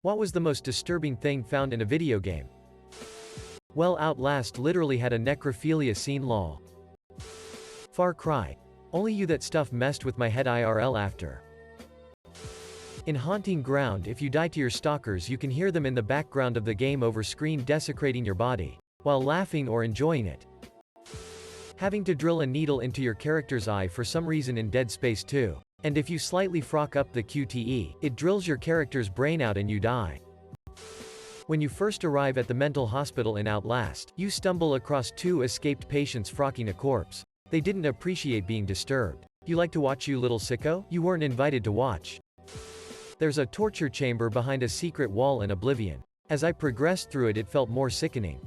What was the most disturbing thing found in a video game? Well, Outlast literally had a necrophilia scene lol. Far Cry. Only you that stuff messed with my head IRL after. In Haunting Ground, if you die to your stalkers, you can hear them in the background of the game over screen desecrating your body, while laughing or enjoying it. Having to drill a needle into your character's eye for some reason in Dead Space 2. And if you slightly frock up the QTE, it drills your character's brain out and you die. When you first arrive at the mental hospital in Outlast, you stumble across two escaped patients frocking a corpse. They didn't appreciate being disturbed. You like to watch, you little sicko? You weren't invited to watch. There's a torture chamber behind a secret wall in Oblivion. As I progressed through it, it felt more sickening.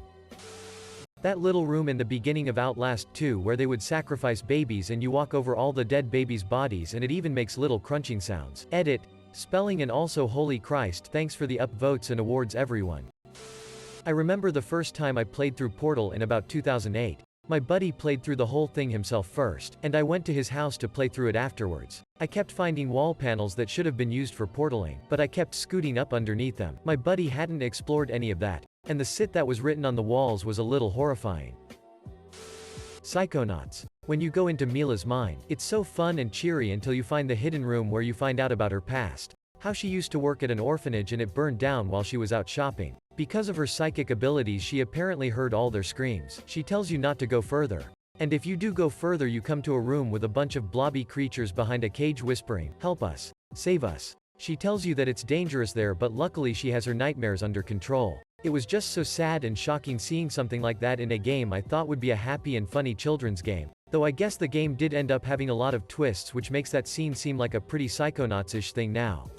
That little room in the beginning of Outlast 2 where they would sacrifice babies and you walk over all the dead babies' bodies and it even makes little crunching sounds. Edit. Spelling and also holy Christ, thanks for the upvotes and awards everyone. I remember the first time I played through Portal in about 2008. My buddy played through the whole thing himself first, and I went to his house to play through it afterwards. I kept finding wall panels that should have been used for portaling, but I kept scooting up underneath them. My buddy hadn't explored any of that, and the shit that was written on the walls was a little horrifying. Psychonauts. When you go into Mila's mind, it's so fun and cheery until you find the hidden room where you find out about her past. How she used to work at an orphanage and it burned down while she was out shopping. Because of her psychic abilities, she apparently heard all their screams. She tells you not to go further. And if you do go further, you come to a room with a bunch of blobby creatures behind a cage whispering, "Help us. Save us." She tells you that it's dangerous there, but luckily she has her nightmares under control. It was just so sad and shocking seeing something like that in a game I thought would be a happy and funny children's game. Though I guess the game did end up having a lot of twists, which makes that scene seem like a pretty Psychonauts-ish thing now.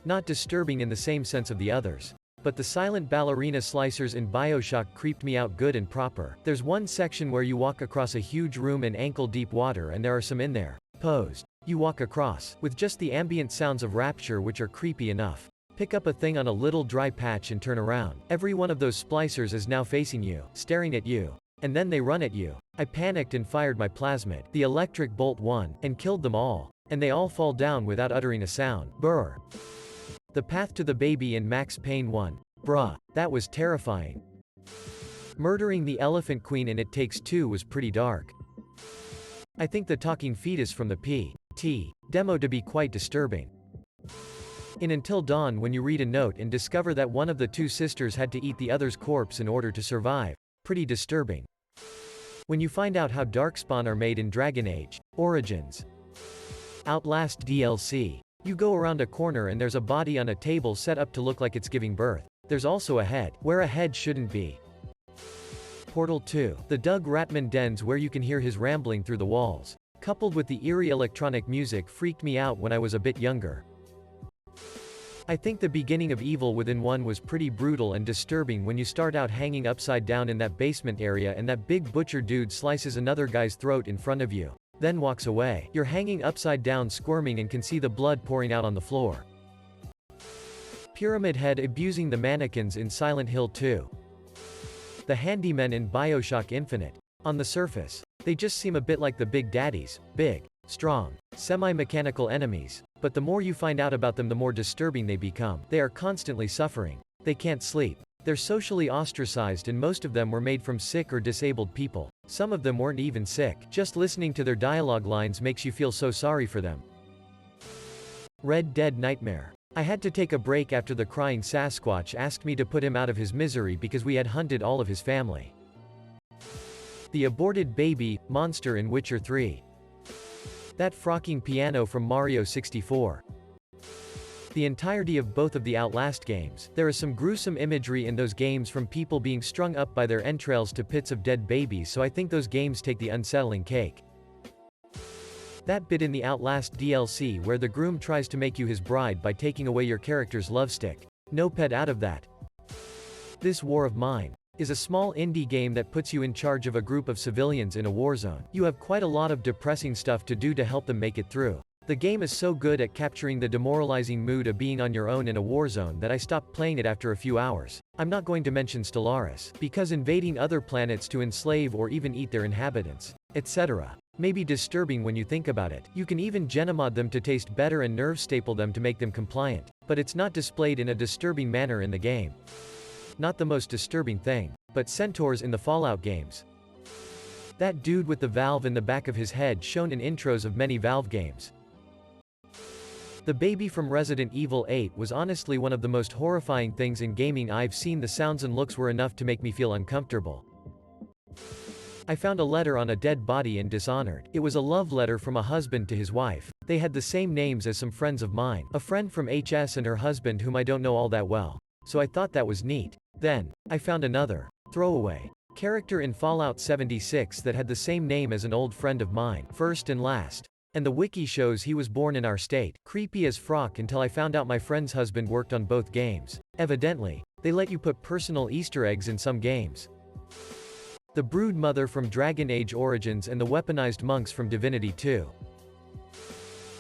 Not disturbing in the same sense of the others. But the silent ballerina slicers in Bioshock creeped me out good and proper. There's one section where you walk across a huge room in ankle-deep water and there are some in there, posed. You walk across, with just the ambient sounds of Rapture which are creepy enough. Pick up a thing on a little dry patch and turn around. Every one of those splicers is now facing you, staring at you. And then they run at you. I panicked and fired my plasmid, the electric bolt one, and killed them all. And they all fall down without uttering a sound. Brr. The Path to the Baby in Max Payne 1. Bruh. That was terrifying. Murdering the Elephant Queen in It Takes Two was pretty dark. I think the talking fetus from the PT demo to be quite disturbing. In Until Dawn, when you read a note and discover that one of the two sisters had to eat the other's corpse in order to survive. Pretty disturbing. When you find out how Darkspawn are made in Dragon Age Origins. Outlast DLC. You go around a corner and there's a body on a table set up to look like it's giving birth. There's also a head, where a head shouldn't be. Portal 2. The Doug Ratman dens where you can hear his rambling through the walls, coupled with the eerie electronic music, freaked me out when I was a bit younger. I think the beginning of Evil Within 1 was pretty brutal and disturbing when you start out hanging upside down in that basement area and that big butcher dude slices another guy's throat in front of you, then walks away. You're hanging upside down squirming and can see the blood pouring out on the floor. Pyramid Head abusing the mannequins in Silent Hill 2. The handymen in Bioshock Infinite. On the surface, they just seem a bit like the Big Daddies, big, strong, semi-mechanical enemies, but the more you find out about them, the more disturbing they become. They are constantly suffering. They can't sleep. They're socially ostracized and most of them were made from sick or disabled people. Some of them weren't even sick. Just listening to their dialogue lines makes you feel so sorry for them. Red Dead Nightmare. I had to take a break after the crying Sasquatch asked me to put him out of his misery because we had hunted all of his family. The aborted baby monster in Witcher 3. That frocking piano from Mario 64. The entirety of both of the Outlast games. There is some gruesome imagery in those games from people being strung up by their entrails to pits of dead babies, so I think those games take the unsettling cake. That bit in the Outlast DLC where the groom tries to make you his bride by taking away your character's love stick. No pet out of that. This War of Mine is a small indie game that puts you in charge of a group of civilians in a war zone. You have quite a lot of depressing stuff to do to help them make it through. The game is so good at capturing the demoralizing mood of being on your own in a war zone that I stopped playing it after a few hours. I'm not going to mention Stellaris, because invading other planets to enslave or even eat their inhabitants, etc. Maybe disturbing when you think about it. You can even genmod them to taste better and nerve staple them to make them compliant, but it's not displayed in a disturbing manner in the game. Not the most disturbing thing, but centaurs in the Fallout games. That dude with the valve in the back of his head shown in intros of many Valve games. The baby from Resident Evil 8 was honestly one of the most horrifying things in gaming I've seen. The sounds and looks were enough to make me feel uncomfortable. I found a letter on a dead body in Dishonored. It was a love letter from a husband to his wife. They had the same names as some friends of mine. A friend from HS and her husband whom I don't know all that well. So I thought that was neat. Then, I found another throwaway character in Fallout 76 that had the same name as an old friend of mine, first and last. And the wiki shows he was born in our state. Creepy as frock until I found out my friend's husband worked on both games. Evidently, they let you put personal Easter eggs in some games. The Brood Mother from Dragon Age Origins and the weaponized monks from Divinity 2.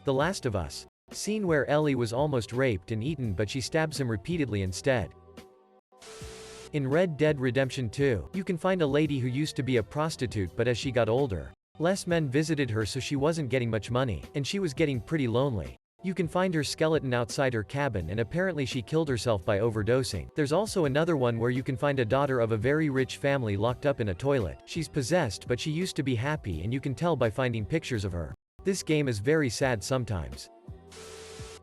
The Last of Us. Scene where Ellie was almost raped and eaten but she stabs him repeatedly instead. In Red Dead Redemption 2, you can find a lady who used to be a prostitute but as she got older, less men visited her so she wasn't getting much money, and she was getting pretty lonely. You can find her skeleton outside her cabin and apparently she killed herself by overdosing. There's also another one where you can find a daughter of a very rich family locked up in a toilet. She's possessed but she used to be happy and you can tell by finding pictures of her. This game is very sad sometimes.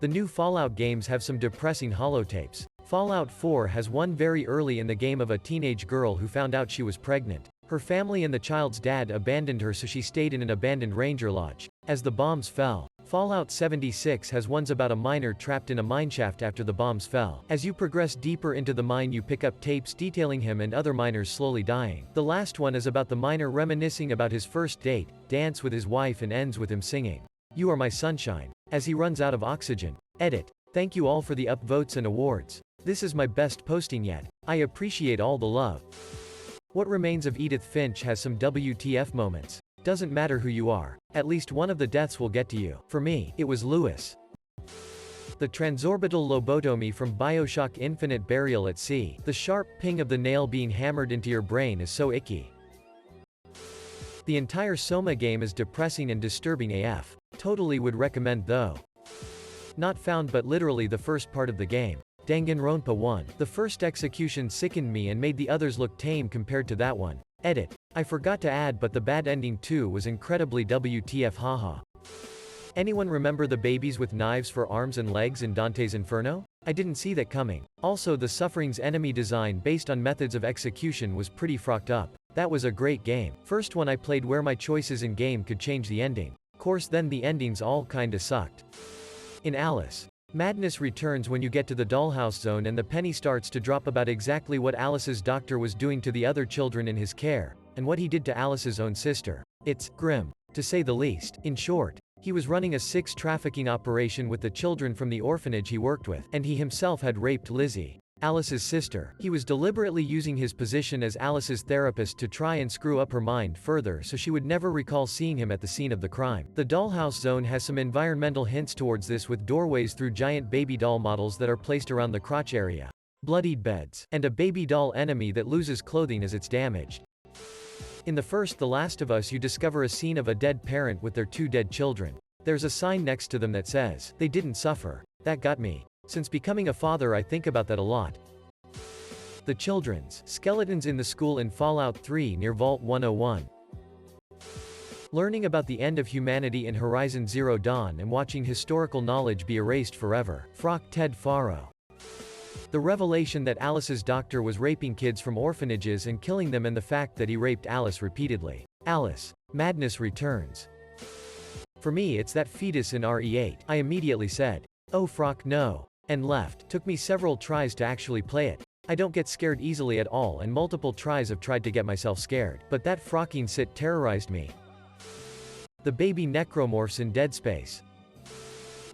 The new Fallout games have some depressing holotapes. Fallout 4 has one very early in the game of a teenage girl who found out she was pregnant. Her family and the child's dad abandoned her so she stayed in an abandoned ranger lodge. As the bombs fell. Fallout 76 has ones about a miner trapped in a mineshaft after the bombs fell. As you progress deeper into the mine you pick up tapes detailing him and other miners slowly dying. The last one is about the miner reminiscing about his first date, dance with his wife and ends with him singing, "You are my sunshine," as he runs out of oxygen. Edit. Thank you all for the upvotes and awards. This is my best posting yet. I appreciate all the love. What Remains of Edith Finch has some WTF moments. Doesn't matter who you are. At least one of the deaths will get to you. For me, it was Lewis. The transorbital lobotomy from Bioshock Infinite Burial at Sea. The sharp ping of the nail being hammered into your brain is so icky. The entire Soma game is depressing and disturbing AF. Totally would recommend though. Not found but literally the first part of the game. Danganronpa 1. The first execution sickened me and made the others look tame compared to that one. Edit. I forgot to add but the bad ending too was incredibly WTF haha. Anyone remember the babies with knives for arms and legs in Dante's Inferno? I didn't see that coming. Also the Suffering's enemy design based on methods of execution was pretty frocked up. That was a great game. First one I played where my choices in game could change the ending. Course then the endings all kinda sucked. In Alice. Madness returns when you get to the dollhouse zone and the penny starts to drop about exactly what Alice's doctor was doing to the other children in his care, and what he did to Alice's own sister. It's grim, to say the least. In short, he was running a sex trafficking operation with the children from the orphanage he worked with, and he himself had raped Lizzie, Alice's sister. He was deliberately using his position as Alice's therapist to try and screw up her mind further so she would never recall seeing him at the scene of the crime. The dollhouse zone has some environmental hints towards this with doorways through giant baby doll models that are placed around the crotch area, bloodied beds, and a baby doll enemy that loses clothing as it's damaged. In the first The Last of Us you discover a scene of a dead parent with their 2 dead children. There's a sign next to them that says, "They didn't suffer." That got me. Since becoming a father I think about that a lot. The children's skeletons in the school in Fallout 3 near Vault 101. Learning about the end of humanity in Horizon Zero Dawn and watching historical knowledge be erased forever. Frock Ted Faro. The revelation that Alice's doctor was raping kids from orphanages and killing them and the fact that he raped Alice repeatedly. Alice. Madness returns. For me it's that fetus in RE8. I immediately said, "Oh Frock no," and left. Took me several tries to actually play it. I don't get scared easily at all and multiple tries have tried to get myself scared. But that frocking sit terrorized me. The baby necromorphs in Dead Space.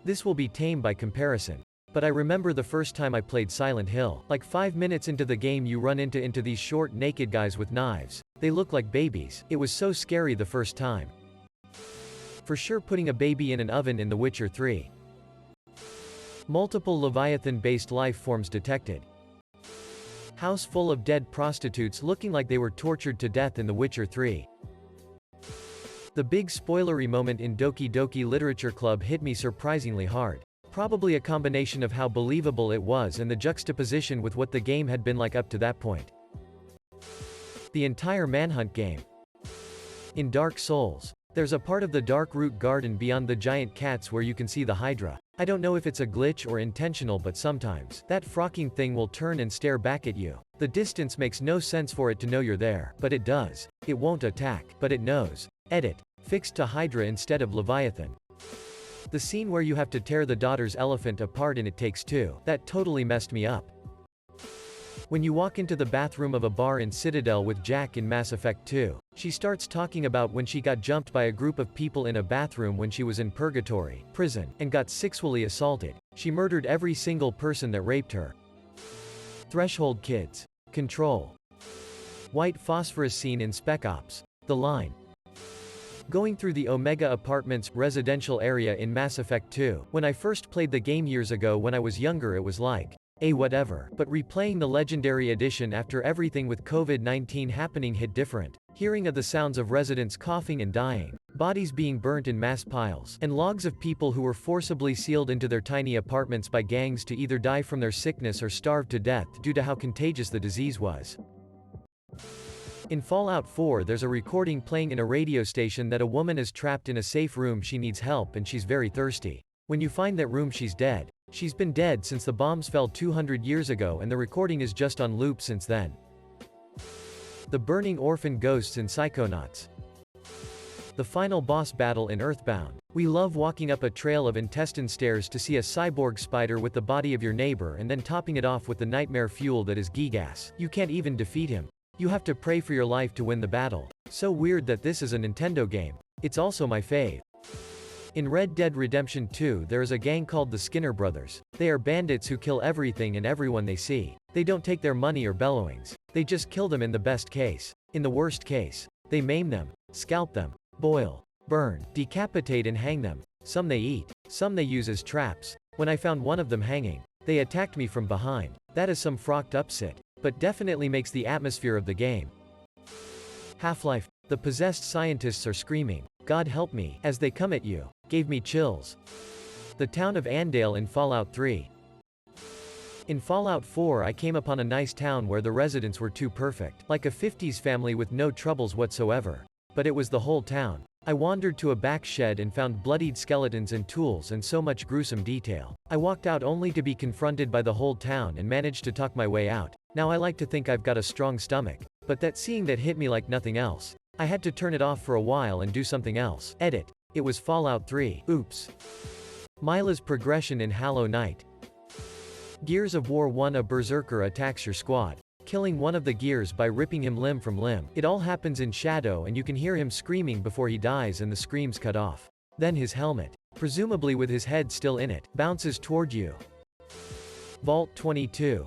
This will be tame by comparison. But I remember the first time I played Silent Hill. Like 5 minutes into the game you run into these short naked guys with knives. They look like babies. It was so scary the first time. For sure putting a baby in an oven in The Witcher 3. Multiple Leviathan-based life forms detected. House full of dead prostitutes looking like they were tortured to death in The Witcher 3. The big spoilery moment in Doki Doki Literature Club hit me surprisingly hard. Probably a combination of how believable it was and the juxtaposition with what the game had been like up to that point. The entire Manhunt game. In Dark Souls, there's a part of the Dark Root Garden beyond the giant cats where you can see the Hydra. I don't know if it's a glitch or intentional, but sometimes, that frocking thing will turn and stare back at you. The distance makes no sense for it to know you're there, but it does. It won't attack, but it knows. Edit. Fixed to Hydra instead of Leviathan. The scene where you have to tear the daughter's elephant apart in It Takes Two, that totally messed me up. When you walk into the bathroom of a bar in Citadel with Jack in Mass Effect 2, she starts talking about when she got jumped by a group of people in a bathroom when she was in purgatory, prison, and got sexually assaulted. She murdered every single person that raped her. Threshold Kids. Control. White phosphorus scene in Spec Ops. The line. Going through the Omega Apartments residential area in Mass Effect 2. When I first played the game years ago when I was younger, it was like, whatever. But replaying the Legendary Edition after everything with COVID-19 happening hit different. Hearing of the sounds of residents coughing and dying, bodies being burnt in mass piles, and logs of people who were forcibly sealed into their tiny apartments by gangs to either die from their sickness or starve to death due to how contagious the disease was. In Fallout 4, there's a recording playing in a radio station that a woman is trapped in a safe room. She needs help and she's very thirsty. When you find that room, she's dead. She's been dead since the bombs fell 200 years ago, and the recording is just on loop since then. The burning orphan ghosts in Psychonauts. The final boss battle in Earthbound. We love walking up a trail of intestine stairs to see a cyborg spider with the body of your neighbor and then topping it off with the nightmare fuel that is Gigas. You can't even defeat him. You have to pray for your life to win the battle. So weird that this is a Nintendo game. It's also my fave. In Red Dead Redemption 2, there is a gang called the Skinner Brothers. They are bandits who kill everything and everyone they see. They don't take their money or bellowings. They just kill them in the best case. In the worst case, they maim them, scalp them, boil, burn, decapitate and hang them. Some they eat, some they use as traps. When I found one of them hanging, they attacked me from behind. That is some frocked up shit, but definitely makes the atmosphere of the game. Half-Life. The possessed scientists are screaming, "God help me," as they come at you. Gave me chills. The town of Andale in Fallout 3. In Fallout 4, I came upon a nice town where the residents were too perfect, like a 50s family with no troubles whatsoever. But it was the whole town. I wandered to a back shed and found bloodied skeletons and tools and so much gruesome detail. I walked out only to be confronted by the whole town and managed to talk my way out. Now I like to think I've got a strong stomach. But that seeing that hit me like nothing else. I had to turn it off for a while and do something else. Edit. It was Fallout 3. Oops. Mila's progression in Hollow Knight. Gears of War 1. A berserker attacks your squad, killing one of the gears by ripping him limb from limb. It all happens in shadow and you can hear him screaming before he dies and the screams cut off. Then his helmet, presumably with his head still in it, bounces toward you. Vault 22.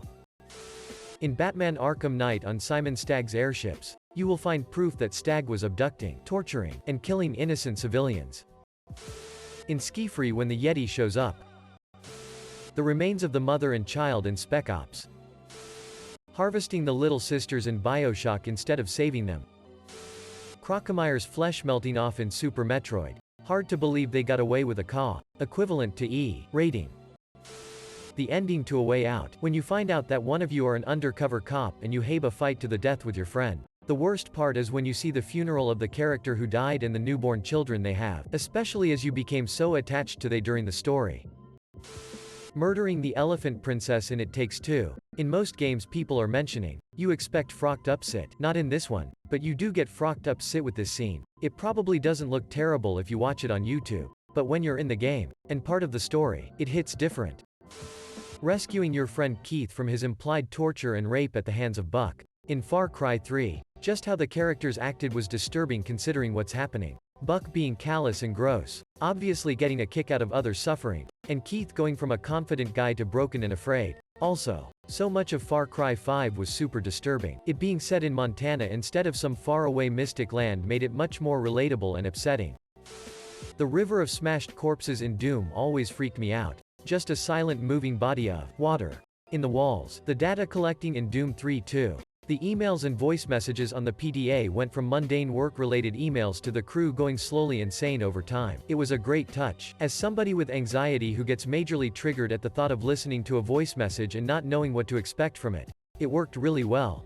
In Batman Arkham Knight on Simon Stagg's airships, you will find proof that Stagg was abducting, torturing, and killing innocent civilians. In Ski Free when the Yeti shows up. The remains of the mother and child in Spec Ops. Harvesting the little sisters in Bioshock instead of saving them. Crocomyre's flesh melting off in Super Metroid. Hard to believe they got away with a CAW, equivalent to E rating. The ending to A Way Out, when you find out that one of you are an undercover cop and you have a fight to the death with your friend. The worst part is when you see the funeral of the character who died and the newborn children they have, especially as you became so attached to they during the story. Murdering the elephant princess in It Takes Two. In most games people are mentioning, you expect frocked up sit, not in this one, but you do get frocked up sit with this scene. It probably doesn't look terrible if you watch it on YouTube, but when you're in the game, and part of the story, it hits different. Rescuing your friend Keith from his implied torture and rape at the hands of Buck. In Far Cry 3, just how the characters acted was disturbing considering what's happening. Buck being callous and gross, obviously getting a kick out of others suffering, and Keith going from a confident guy to broken and afraid. Also, so much of Far Cry 5 was super disturbing. It being set in Montana instead of some faraway mystic land made it much more relatable and upsetting. The river of smashed corpses in Doom always freaked me out. Just a silent moving body of water in the walls. The data collecting in Doom 3 too. The emails and voice messages on the PDA went from mundane work-related emails to the crew going slowly insane over time. It was a great touch. As somebody with anxiety who gets majorly triggered at the thought of listening to a voice message and not knowing what to expect from it, it worked really well.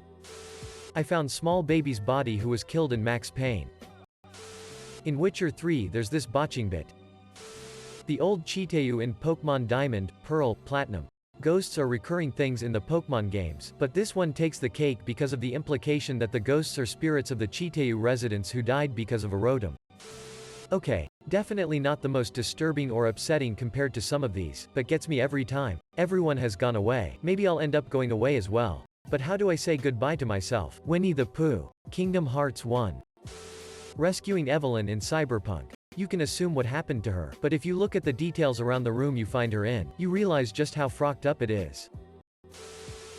I found small baby's body who was killed in Max Payne. In Witcher 3 there's this botching bit. The old Chiteu in Pokemon Diamond, Pearl, Platinum. Ghosts are recurring things in the Pokemon games, but this one takes the cake because of the implication that the ghosts are spirits of the Chiteu residents who died because of a rotom. Okay, definitely not the most disturbing or upsetting compared to some of these, but gets me every time. Everyone has gone away. Maybe I'll end up going away as well. But how do I say goodbye to myself? Winnie the Pooh. Kingdom Hearts 1. Rescuing Evelyn in Cyberpunk. You can assume what happened to her, but if you look at the details around the room you find her in, you realize just how frocked up it is.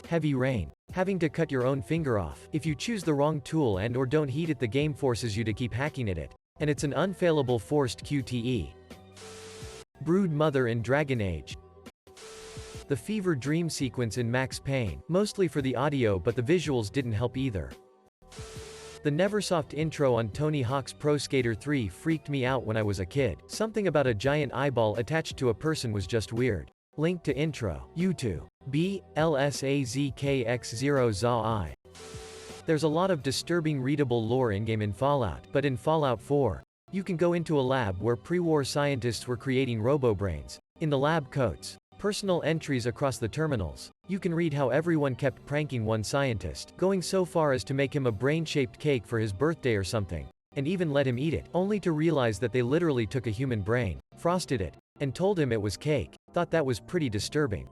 Heavy Rain. Having to cut your own finger off. If you choose the wrong tool and or don't heat it, the game forces you to keep hacking at it. And it's an unfailable forced QTE. Brood Mother in Dragon Age. The fever dream sequence in Max Payne, mostly for the audio but the visuals didn't help either. The Neversoft intro on Tony Hawk's Pro Skater 3 freaked me out when I was a kid. Something about a giant eyeball attached to a person was just weird. Link to intro. YouTube. BLSAZKX0ZAI. There's a lot of disturbing readable lore in-game in Fallout, but in Fallout 4, you can go into a lab where pre-war scientists were creating robo-brains. In the lab coats, personal entries across the terminals, you can read how everyone kept pranking one scientist, going so far as to make him a brain-shaped cake for his birthday or something, and even let him eat it, only to realize that they literally took a human brain, frosted it, and told him it was cake. Thought that was pretty disturbing.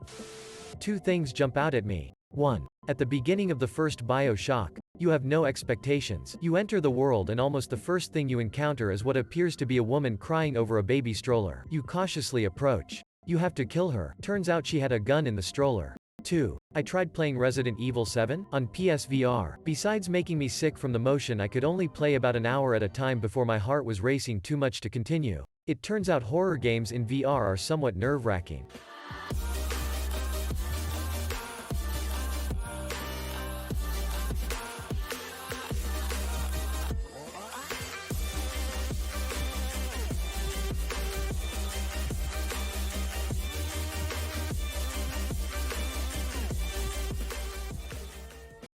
Two things jump out at me. 1. At the beginning of the first Bioshock, you have no expectations. You enter the world and almost the first thing you encounter is what appears to be a woman crying over a baby stroller. You cautiously approach. You have to kill her. Turns out she had a gun in the stroller. 2. I tried playing Resident Evil 7 on PSVR. Besides making me sick from the motion, I could only play about an hour at a time before my heart was racing too much to continue. It turns out horror games in VR are somewhat nerve-wracking.